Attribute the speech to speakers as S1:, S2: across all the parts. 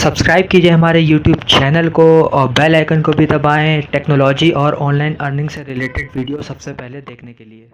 S1: Subscribe कीजिए हमारे YouTube channel को और बेल आइकन को भी दबाएं टेक्नोलॉजी और ऑनलाइन अर्निंग से रिलेटेड वीडियो सबसे पहले देखने के लिए।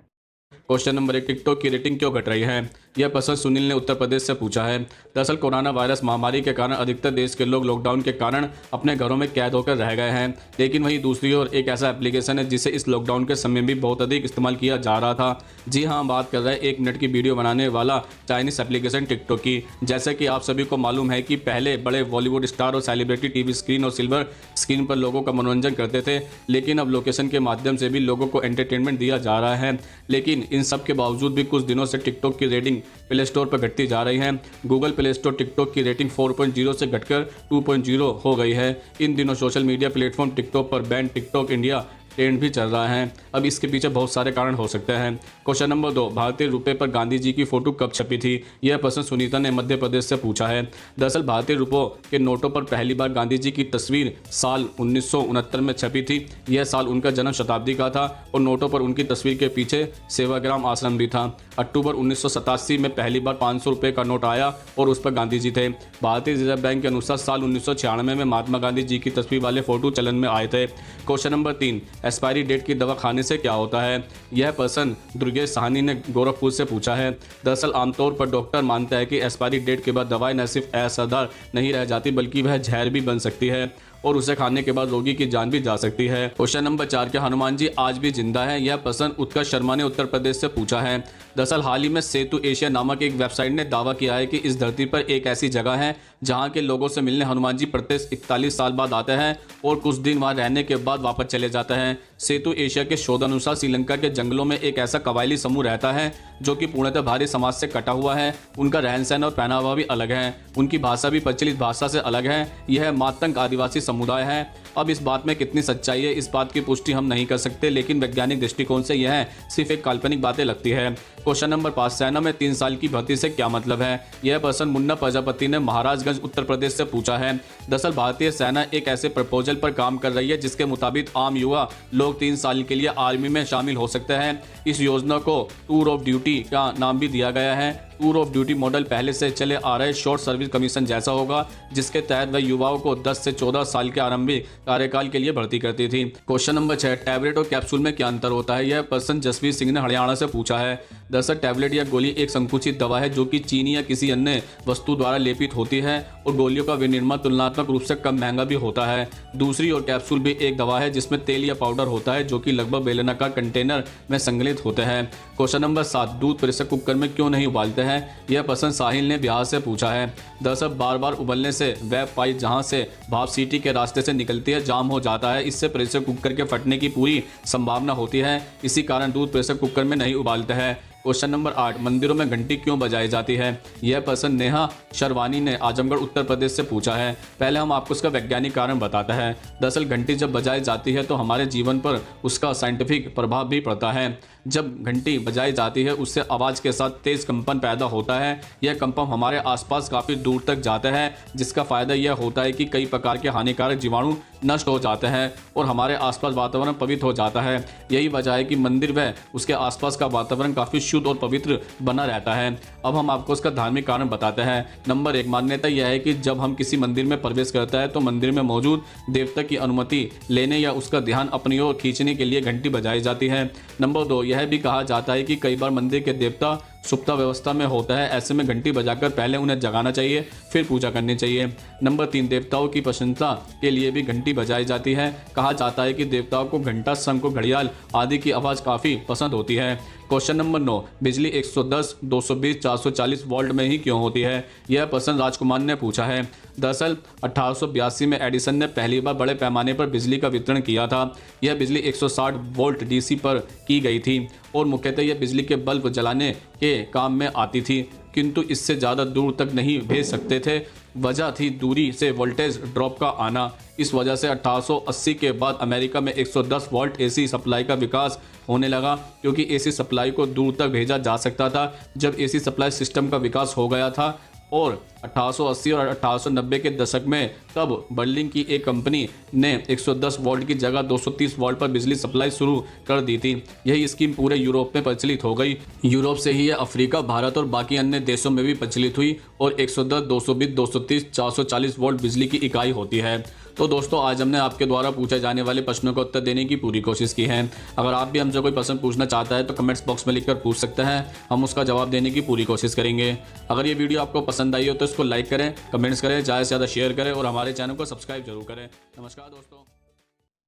S2: क्वेश्चन नंबर 1, टिकटॉक की रेटिंग क्यों घट रही है? यह प्रश्न सुनील ने उत्तर प्रदेश से पूछा है। दरअसल कोरोना वायरस महामारी के कारण अधिकतर देश के लोग लॉकडाउन के कारण अपने घरों में कैद होकर रह गए हैं, लेकिन वहीं दूसरी ओर एक ऐसा एप्लीकेशन है जिसे इस लॉकडाउन के समय भी बहुत अधिक इस्तेमाल किया जा रहा था। जी हाँ, हम बात कर रहे हैं 1 मिनट की वीडियो बनाने वाला चाइनीज एप्लीकेशन टिकटॉक की। जैसे कि आप सभी को मालूम है कि पहले बड़े बॉलीवुड स्टार और सेलिब्रिटी टीवी स्क्रीन और सिल्वर स्क्रीन पर लोगों का मनोरंजन करते थे, लेकिन अब लोकेशन के माध्यम से भी लोगों को एंटरटेनमेंट दिया जा रहा है। लेकिन इन सब के बावजूद भी कुछ दिनों से टिकटॉक की रेटिंग प्ले स्टोर पर घटती जा रही है। गूगल प्ले स्टोर टिकटॉक की रेटिंग 4.0 से घटकर 2.0 हो गई है। इन दिनों सोशल मीडिया प्लेटफॉर्म टिकटॉक पर बैन टिकटॉक इंडिया ट्रेंड भी चल रहा है। अब इसके पीछे बहुत सारे कारण हो सकते हैं। क्वेश्चन नंबर 2, भारतीय रुपये पर गांधी जी की फोटो कब छपी थी? यह प्रश्न सुनीता ने मध्य प्रदेश से पूछा है। दरअसल भारतीय रुपयों के नोटों पर पहली बार गांधी जी की तस्वीर साल 1969 में छपी थी। यह साल उनका जन्म शताब्दी का था और नोटों पर उनकी तस्वीर के पीछे सेवाग्राम आश्रम भी था। अक्टूबर 1987 में पहली बार 500 रुपये का नोट आया और उस पर गांधी जी थे। भारतीय रिजर्व बैंक के अनुसार साल 1996 में महात्मा गांधी जी की तस्वीर वाले फोटो चलन में आए थे। क्वेश्चन नंबर 3, एक्सपायरी डेट की दवा खाने से क्या होता है? यह प्रश्न दुर्गेश साहनी ने गोरखपुर से पूछा है। दरअसल आमतौर पर डॉक्टर मानते हैं कि एक्सपायरी डेट के बाद दवाएं न सिर्फ असरदार नहीं रह जाती बल्कि वह जहर भी बन सकती है और उसे खाने के बाद रोगी की जान भी जा सकती है। क्वेश्चन नंबर 4, क्या हनुमान जी आज भी जिंदा है? यह प्रश्न उत्कर्ष शर्मा ने उत्तर प्रदेश से पूछा है। दरअसल हाल ही में सेतु एशिया नामक एक वेबसाइट ने दावा किया है कि इस धरती पर एक ऐसी जगह है जहां के लोगों से मिलने हनुमान जी प्रत्येक 41 साल बाद आते हैं और कुछ दिन वहां रहने के बाद वापस चले जाते हैं। सेतु एशिया के शोध अनुसार श्रीलंका के जंगलों में एक ऐसा कबायली समूह रहता है जो कि पूर्णतः भारी समाज से कटा हुआ है। उनका रहन सहन और पहनावा भी अलग है, उनकी भाषा भी प्रचलित भाषा से अलग है। यह मातंग आदिवासी समुदाय है। अब इस बात में कितनी सच्चाई है इस बात की पुष्टि हम नहीं कर सकते, लेकिन वैज्ञानिक दृष्टिकोण से यह सिर्फ एक काल्पनिक बातें लगती है। क्वेश्चन नंबर 5, सेना में 3 साल की भर्ती से क्या मतलब है? यह प्रश्न मुन्ना प्रजापति ने महाराजगंज उत्तर प्रदेश से पूछा है। दरअसल भारतीय सेना एक ऐसे प्रपोजल पर काम कर रही है जिसके मुताबिक आम युवा लोग 3 साल के लिए आर्मी में शामिल हो सकते हैं। इस योजना को टूर ऑफ ड्यूटी का नाम भी दिया गया है। टूर ऑफ ड्यूटी मॉडल पहले से चले आ रहे शॉर्ट सर्विस कमीशन जैसा होगा, जिसके तहत वह युवाओं को 10 से 14 साल के आरंभिक कार्यकाल के लिए भर्ती करती थी। क्वेश्चन नंबर 6, टैबलेट और कैप्सूल में क्या अंतर होता है? यह प्रश्न जसवीर सिंह ने हरियाणा से पूछा है। दरअसल टैबलेट या गोली एक संकुचित दवा है जो कि चीनी या किसी अन्य वस्तु द्वारा लेपित होती है और गोलियों का विनिर्माण तुलनात्मक रूप से कम महंगा भी होता है। दूसरी ओर कैप्सूल भी एक दवा है जिसमें तेल या पाउडर होता है जो कि लगभग बेलनाकार कंटेनर में संग्रहित होते हैं। क्वेश्चन नंबर 7, दूध प्रेशर कुकर में क्यों नहीं उबालते हैं? यह प्रश्न साहिल ने बिहार से पूछा है। दरअसल बार बार उबलने से वेब पाइप जहां से भाप सीटी के रास्ते से निकलती है जाम हो जाता है। इससे प्रेशर कुकर के फटने की पूरी संभावना होती है। इसी कारण दूध प्रेशर कुकर में नहीं उबालते हैं। क्वेश्चन नंबर 8, मंदिरों में घंटी क्यों बजाई जाती है? यह प्रश्न नेहा शर्वानी ने आजमगढ़ उत्तर प्रदेश से पूछा है। पहले हम आपको उसका वैज्ञानिक कारण बताते हैं। दरअसल घंटी जब बजाई जाती है तो हमारे जीवन पर उसका साइंटिफिक प्रभाव भी पड़ता है। जब घंटी बजाई जाती है उससे आवाज़ के साथ तेज कंपन पैदा होता है। यह कंपन हमारे आसपास काफ़ी दूर तक जाता है, जिसका फ़ायदा यह होता है कि कई प्रकार के हानिकारक जीवाणु नष्ट हो जाते हैं और हमारे आसपास वातावरण पवित्र हो जाता है। यही वजह है कि मंदिर व उसके आसपास का वातावरण काफ़ी शुद्ध और पवित्र बना रहता है। अब हम आपको उसका धार्मिक कारण बताते हैं। नंबर 1, मान्यता यह है कि जब हम किसी मंदिर में प्रवेश करता है तो मंदिर में मौजूद देवता की अनुमति लेने या उसका ध्यान अपनी ओर खींचने के लिए घंटी बजाई जाती है। नंबर 2, यह भी कहा जाता है कि कई बार मंदिर के देवता सुप्तावस्था में होता है, ऐसे में घंटी बजाकर पहले उन्हें जगाना चाहिए फिर पूजा करनी चाहिए। नंबर 3, देवताओं की प्रशंसा के लिए भी घंटी बजाई जाती है। कहा जाता है कि देवताओं को घंटा, शंख, घड़ियाल आदि की आवाज़ काफ़ी पसंद होती है। क्वेश्चन नंबर 9, बिजली 110, 220, 440 वोल्ट में ही क्यों होती है? यह प्रश्न राजकुमार ने पूछा है। दरअसल 1882 में एडिसन ने पहली बार बड़े पैमाने पर बिजली का वितरण किया था। यह बिजली 160 वोल्ट डीसी पर की गई थी और मुख्यतः यह बिजली के बल्ब जलाने के काम में आती थी, किंतु इससे ज़्यादा दूर तक नहीं भेज सकते थे। वजह थी दूरी से वोल्टेज ड्रॉप का आना। इस वजह से 1880 के बाद अमेरिका में 110 वोल्ट एसी सप्लाई का विकास होने लगा, क्योंकि एसी सप्लाई को दूर तक भेजा जा सकता था। जब एसी सप्लाई सिस्टम का विकास हो गया था और 1880 और 1890 के दशक में तब बर्लिन की एक कंपनी ने 110 वोल्ट की जगह 230 वोल्ट पर बिजली सप्लाई शुरू कर दी थी। यही स्कीम पूरे यूरोप में प्रचलित हो गई। यूरोप से ही यह अफ्रीका, भारत और बाकी अन्य देशों में भी प्रचलित हुई और 110, 220, 230, 440 वोल्ट बिजली की इकाई होती है। तो दोस्तों, आज हमने आपके द्वारा पूछे जाने वाले प्रश्नों का उत्तर देने की पूरी कोशिश की है। अगर आप भी हमसे कोई प्रश्न पूछना चाहता है तो कमेंट्स बॉक्स में लिखकर पूछ सकते हैं, हम उसका जवाब देने की पूरी कोशिश करेंगे। अगर ये वीडियो आपको पसंद आई हो तो इसको लाइक करें, कमेंट्स करें, ज़्यादा से ज़्यादा शेयर करें और हमारे चैनल को सब्सक्राइब जरूर करें। नमस्कार दोस्तों।